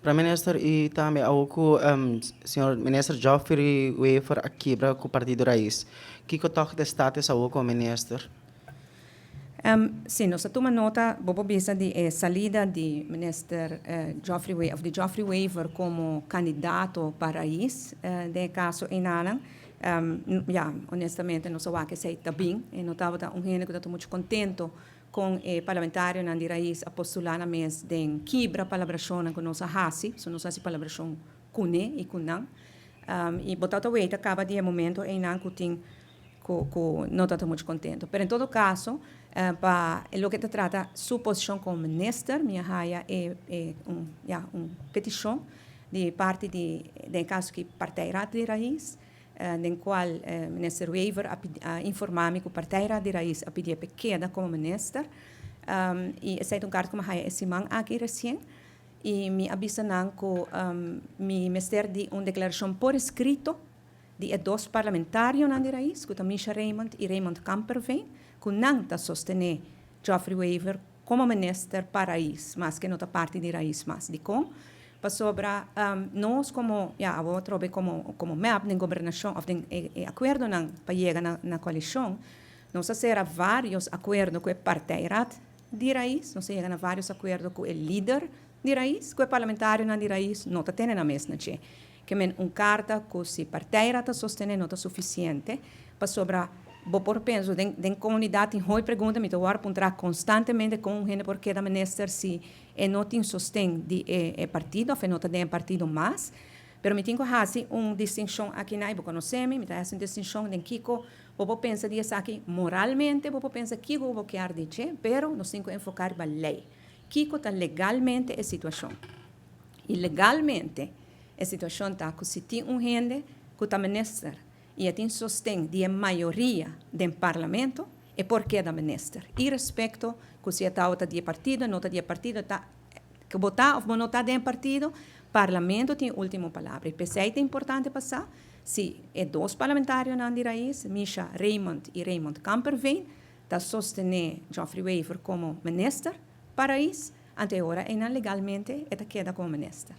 Para minister e também ao senhor minister Geoffrey Weaver aqui para o Partido Raiz. Que toque de status ao minister? Sim, nós tomamos nota, bobo bisa de salida de minister Geoffrey Weaver como candidato para isso, de caso em Anang. Honestamente, nós sabemos que sei está bem, e nós estamos que estou muito contento com o parlamentário Nandi Raiz a postular na mesa de quebra palabração com nossa hasi, so nossa palabração cune e kunang. E botar o weita acaba de momento em Anang que não estou muito contente. Mas, em todo caso, para o que se trata, sua posição como minister, minha raia é petição de parte de caso que parteira de raiz, em qual o minister Weaver informa-me que o parteira de raiz a pedir pequena como minister, e esse é carta como raia esse man aqui recém, e me avisa que me minister de uma declaração por escrito de dois parlamentários na raiz, que Misha Raymond e Raymond Kamperveen, que não está sostener Geoffrey Weaver como minister para raiz, mas que não está parte de raiz mais de com. Para sobre nós como como map de governação ou de acordo para chegar na coalição, nós será vários acordos com o partido de raiz, nós chega a vários acordos com o líder de raiz, com o parlamentário na de raiz, não está tendo na mesma che. Que carta que se parteira está sostenendo não está suficiente para sobre por penso de comunidade em hoi pergunta me estou a apontar constantemente com gente porque da minister se não tem sostém de partido ou não tem partido mais, pero me tenho assim distinção aqui na ibo conhecemos me tem distinção de Kiko vou pensar de aqui moralmente vou pensar que vou querer dizer pero nós temos que enfocar na lei Kiko está legalmente a situação e legalmente a situação está que se tem gente que está minister e tem sostém de maioria do parlamento é porque da minister e respeito que se está de partido não está de partido está que botar ou não está de partido parlamento tem a última palavra e é importante passar se dois parlamentários na raiz Misha Raymond e Raymond Kamperveen está sostener Geoffrey Weaver como minister para isso ante agora e legalmente está queda como minister